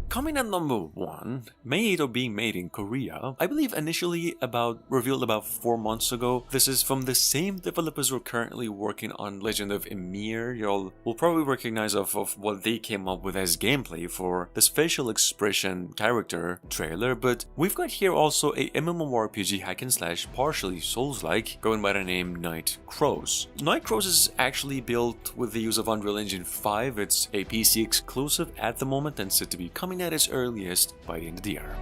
Coming at number 1, made or being made in Korea, I believe initially revealed about 4 months ago. This is from the same developers who are currently working on Legend of Ymir. Y'all will probably recognize of what they came up with as gameplay for this facial expression character trailer, but we've got here also a MMORPG hack and slash partially Souls-like going by the name Night Crows. Night Crows is actually built with the use of Unreal Engine 5. It's a PC exclusive at the moment and said to be coming at its earliest by the end of the year.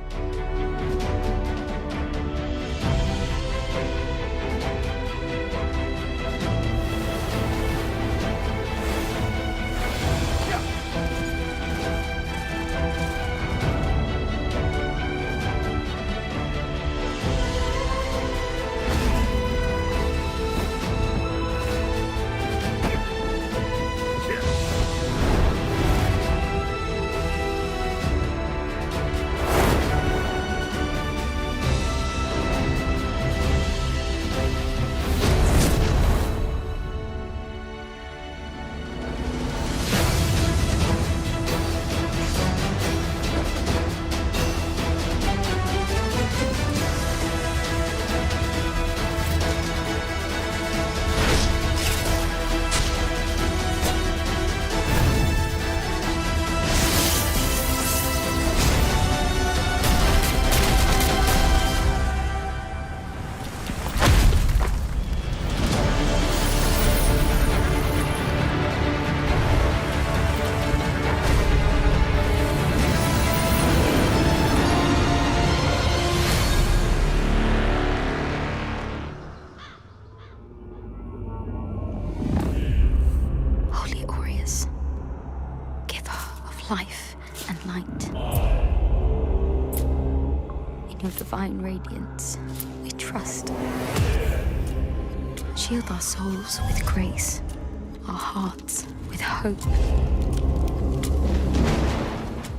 life and light. In your divine radiance, we trust. Shield our souls with grace, our hearts with hope.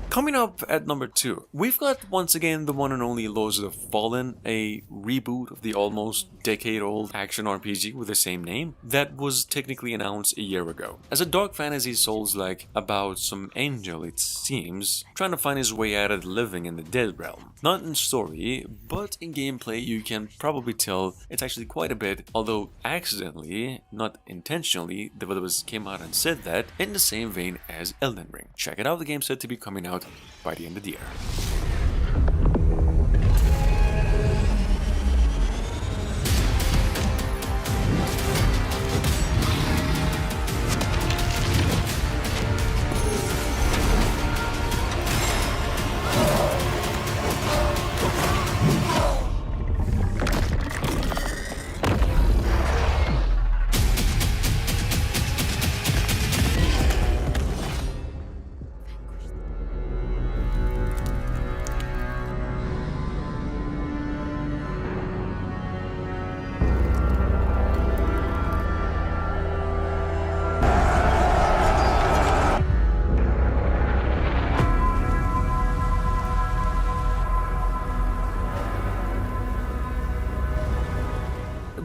Coming up at number 2, we've got once again the one and only Lords of the Fallen, a reboot of the almost decade-old action RPG with the same name that was technically announced a year ago. As a dark fantasy Souls-like about some angel, it seems, trying to find his way out of living in the dead realm. Not in story, but in gameplay you can probably tell it's actually quite a bit, although accidentally, not intentionally, developers came out and said that in the same vein as Elden Ring. Check it out, the game's said to be coming out by the end of the year.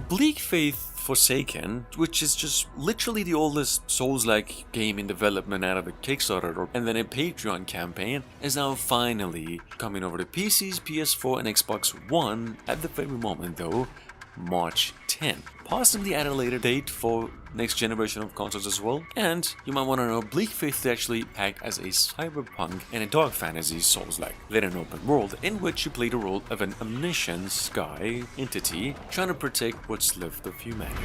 Bleak Faith Forsaken, which is just literally the oldest Souls-like game in development out of a Kickstarter and then a Patreon campaign, is now finally coming over to PCs, PS4 and Xbox One at the very moment though, March 10. Possibly at a later date for next generation of consoles as well. And you might want to know, Bleak Faith is actually packed as a cyberpunk and a dark fantasy Souls-like, then an open world in which you play the role of an omniscient sky entity trying to protect what's left of humanity.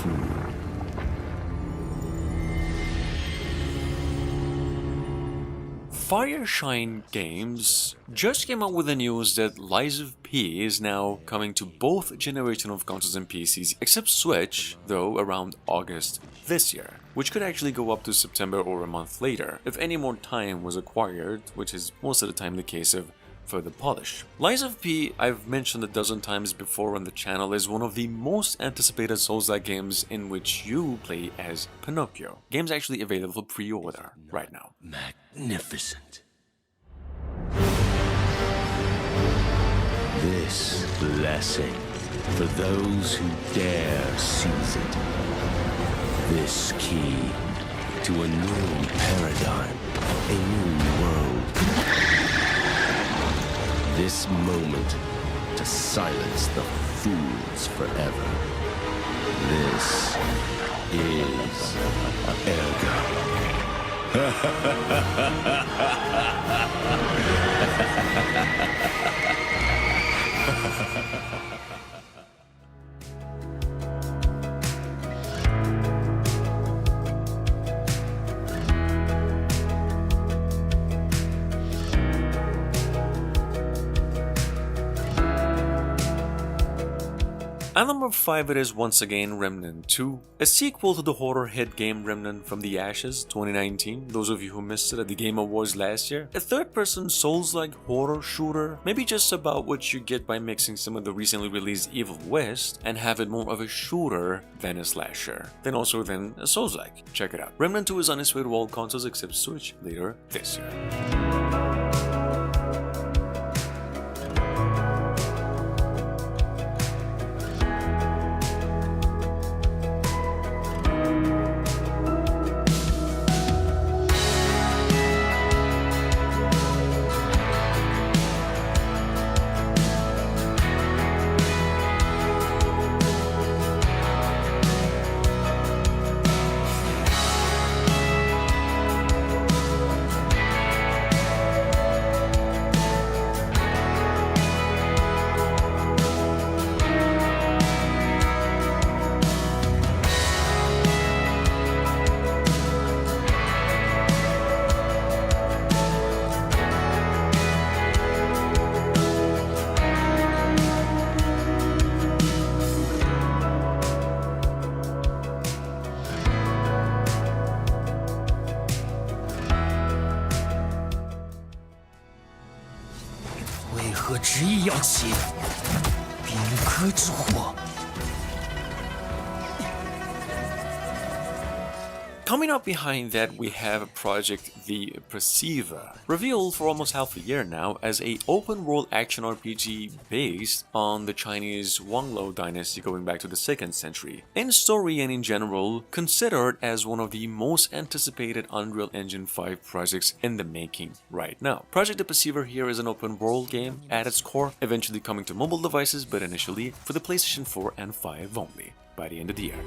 fool. Fireshine Games just came out with the news that Lies of P is now coming to both generations of consoles and PCs, except Switch, though around August this year, which could actually go up to September or a month later, if any more time was acquired, which is most of the time the case of further polish. Lies of P, I've mentioned a dozen times before on the channel, is one of the most anticipated Souls-like games in which you play as Pinocchio. Game's actually available for pre-order right now. Magnificent. This blessing for those who dare seize it. This key to a new paradigm, a new world. This moment to silence the fools forever. This is Ergo. At number 5 it is once again Remnant 2, a sequel to the horror hit game Remnant from the Ashes 2019, those of you who missed it at the Game Awards last year. A third-person Souls-like horror shooter, maybe just about what you get by mixing some of the recently released Evil West and have it more of a shooter than a slasher, then also then a Souls-like. Check it out. Remnant 2 is on its way to all consoles except Switch later this year. Coming up behind that, we have Project The Perceiver, revealed for almost half a year now as a open-world action RPG based on the Chinese Wanglou dynasty going back to the 2nd century. In story and in general, considered as one of the most anticipated Unreal Engine 5 projects in the making right now. Project The Perceiver here is an open-world game at its core, eventually coming to mobile devices, but initially for the PlayStation 4 and 5 only by the end of the year.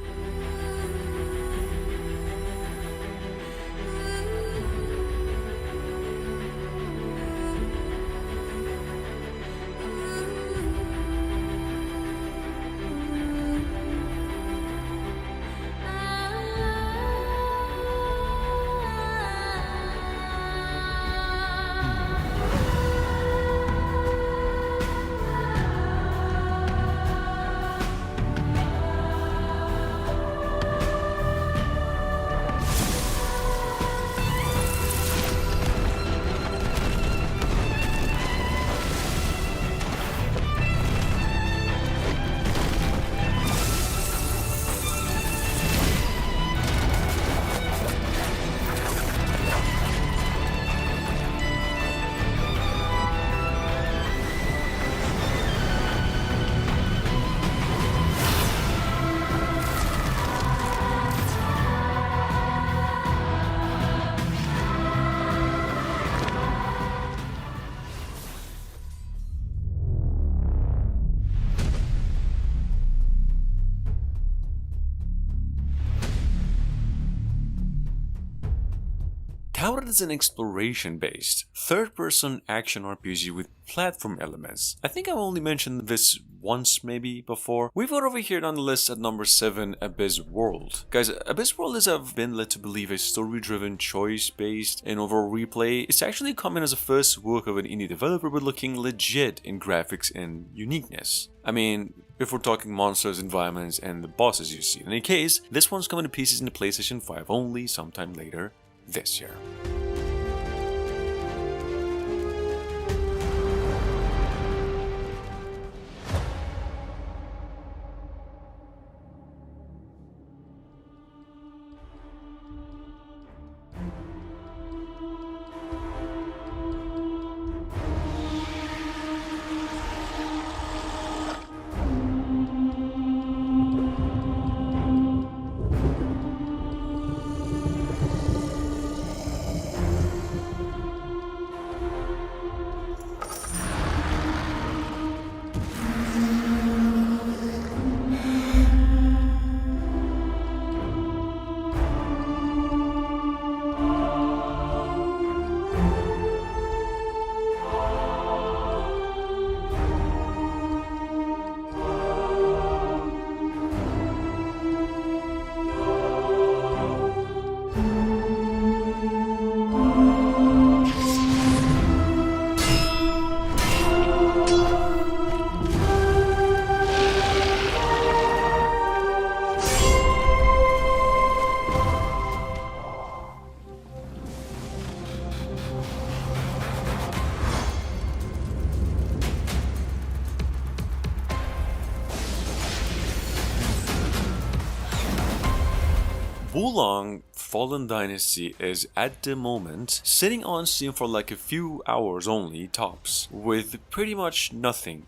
touted as an exploration-based, third-person action RPG with platform elements. I think I've only mentioned this once maybe before. We've got over here on the list at number 7, Abyss World. Guys, Abyss World is, I've been led to believe, a story-driven, choice-based, and overall replay. It's actually coming as a first work of an indie developer, but looking legit in graphics and uniqueness. I mean, if we're talking monsters, environments, and the bosses you see. In any case, this one's coming to pieces in the PlayStation 5 only sometime later this year. Wulong Fallen Dynasty is at the moment sitting on Steam for like a few hours only tops, with pretty much nothing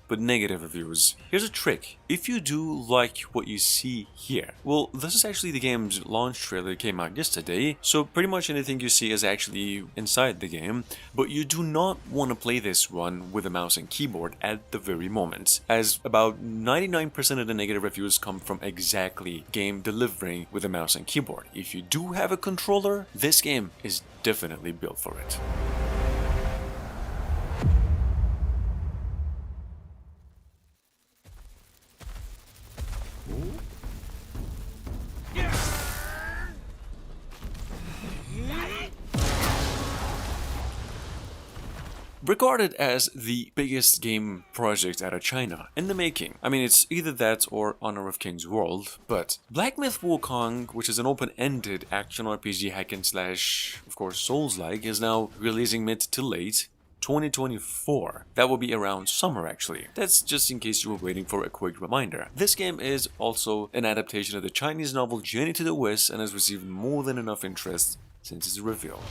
but negative reviews. Here's a trick. If you do like what you see here, well, this is actually the game's launch trailer that came out yesterday, so pretty much anything you see is actually inside the game, but you do not want to play this one with a mouse and keyboard at the very moment, as about 99% of the negative reviews come from exactly game delivering with a mouse and keyboard. If you do have a controller, this game is definitely built for it. Regarded as the biggest game project out of China in the making. I mean, it's either that or Honor of Kings World, but Black Myth Wukong, which is an open-ended action RPG hack and slash, of course, Souls-like, is now releasing mid to late 2024. That will be around summer actually. That's just in case you were waiting for a quick reminder. This game is also an adaptation of the Chinese novel Journey to the West and has received more than enough interest since its reveal.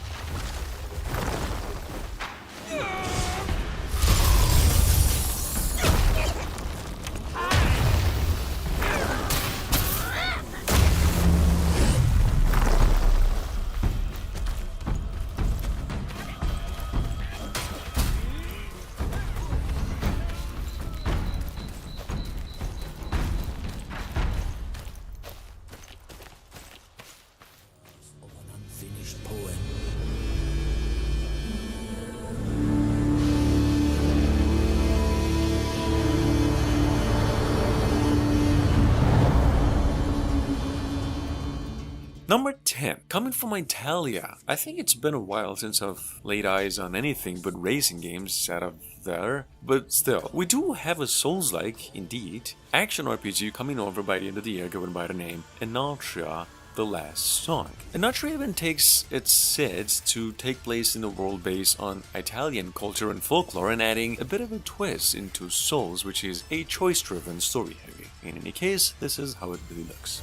Number 10, coming from Italia. I think it's been a while since I've laid eyes on anything but racing games out of there, but still, we do have a Souls-like, indeed, action RPG coming over by the end of the year going by the name Enatria: The Last Song. Enatria even takes its sets to take place in a world based on Italian culture and folklore and adding a bit of a twist into Souls, which is a choice-driven story heavy. In any case, this is how it really looks.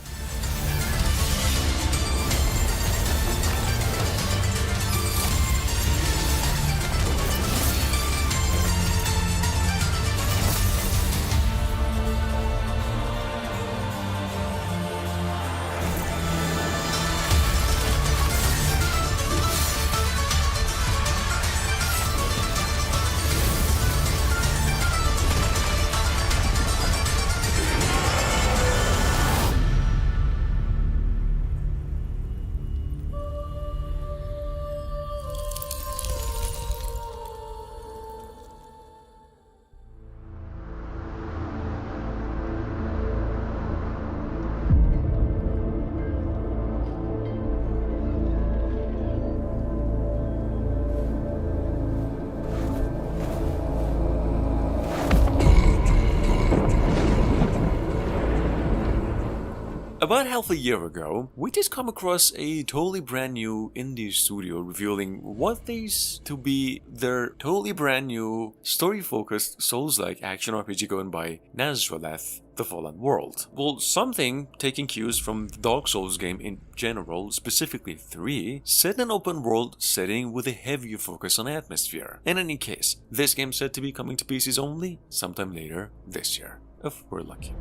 About half a year ago, we did come across a totally brand new indie studio revealing what they to be their totally brand new story-focused Souls-like action RPG going by Nazraleth, The Fallen World. Well, something taking cues from the Dark Souls game in general, specifically 3, set in an open world setting with a heavier focus on atmosphere. In any case, this game's said to be coming to PCs only sometime later this year, if we're lucky.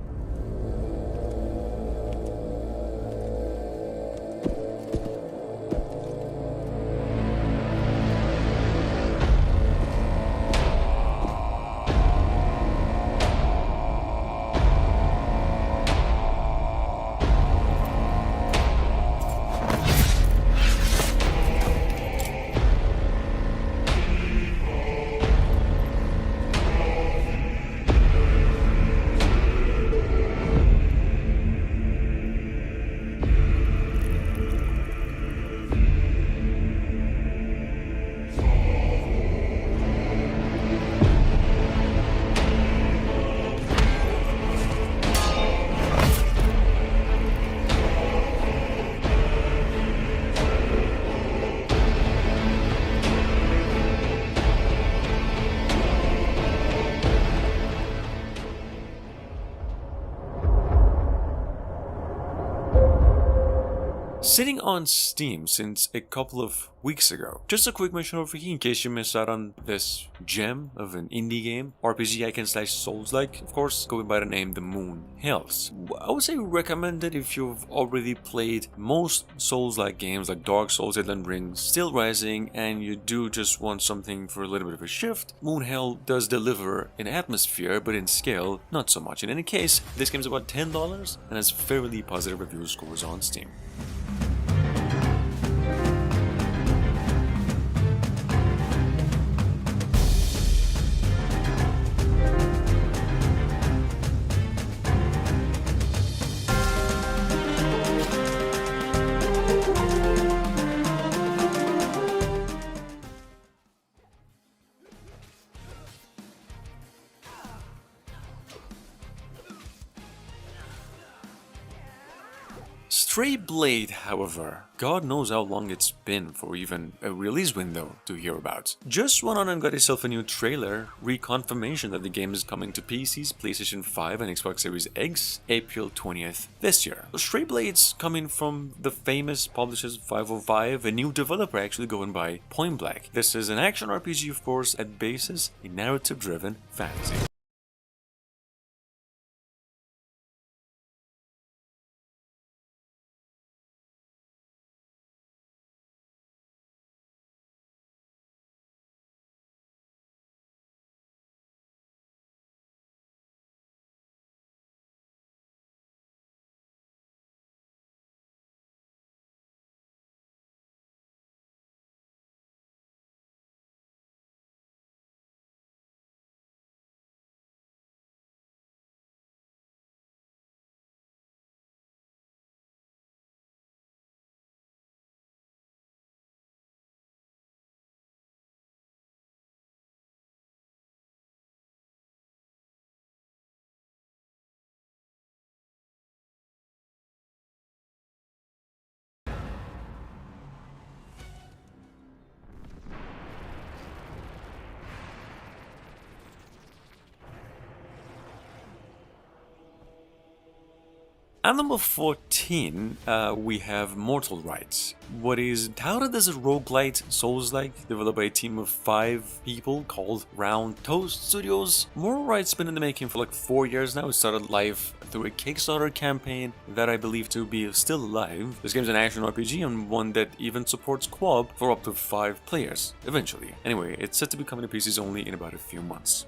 Sitting on Steam since a couple of weeks ago. Just a quick mention over here in case you missed out on this gem of an indie game, RPG hack and slash Souls-like, of course, going by the name The Moon Hills. I would say recommend it if you've already played most Souls-like games like Dark Souls, Elden Ring, Still Rising, and you do just want something for a little bit of a shift. Moon Hell does deliver in atmosphere, but in scale, not so much. In any case, this game's about $10 and has fairly positive review scores on Steam. Stray Blade, however, God knows how long it's been for even a release window to hear about. Just went on and got itself a new trailer, reconfirmation that the game is coming to PCs, PlayStation 5 and Xbox Series X, April 20th this year. Stray Blade's coming from the famous publishers 505, a new developer actually going by Point Blank. This is an action RPG, of course, at basis, a narrative-driven fantasy. At number 14, we have Mortal Rights. What is touted as a roguelite Souls-like, developed by a team of 5 people called Round Toast Studios. Mortal Rights been in the making for like 4 years now. It started live through a Kickstarter campaign that I believe to be still alive. This game's an action RPG and one that even supports co-op for up to 5 players, eventually. Anyway, it's set to be coming to PCs only in about a few months.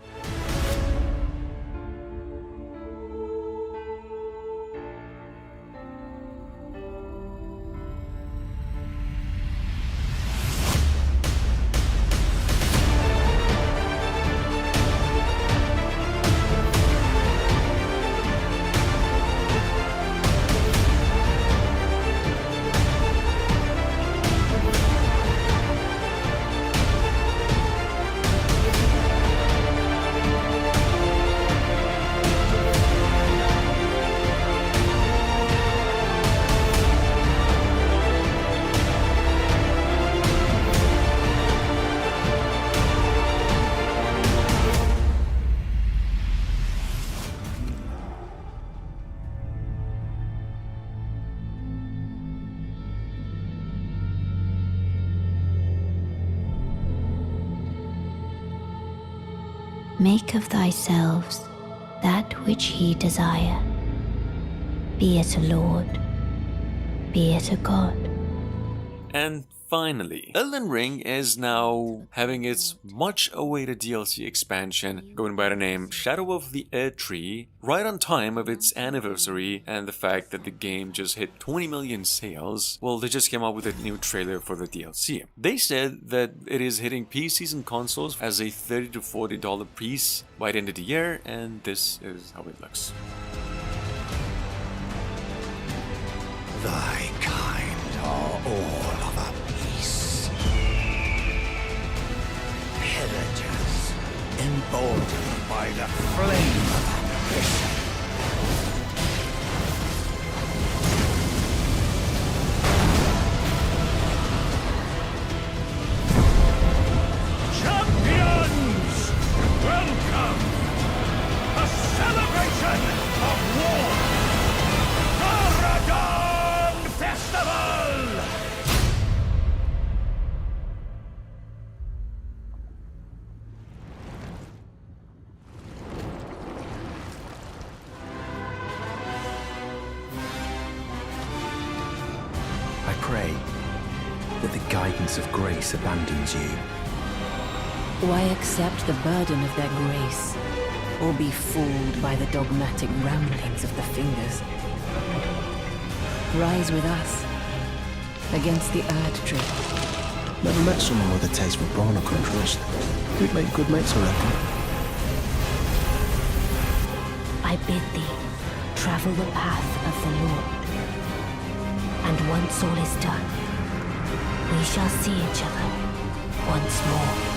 Make of thyselves that which ye desire, be it a lord, be it a god. And finally, Elden Ring is now having its much-awaited DLC expansion going by the name Shadow of the Erdtree, right on time of its anniversary, and the fact that the game just hit 20 million sales. Well, they just came out with a new trailer for the DLC. They said that it is hitting PCs and consoles as a $30 to $40 piece by the end of the year, and this is how it looks. Thy kind are all of a piece. Pillagers, emboldened by the flame of ambition. Champions, welcome! A celebration of war! Paradon Festival! I pray that the guidance of grace abandons you. Why accept the burden of their grace, or be fooled by the dogmatic ramblings of the fingers? Rise with us against the Erdtree. Never met someone with a taste for brawn or trust. We'd make good mates, I reckon. I bid thee travel the path of the Lord. And once all is done, we shall see each other once more.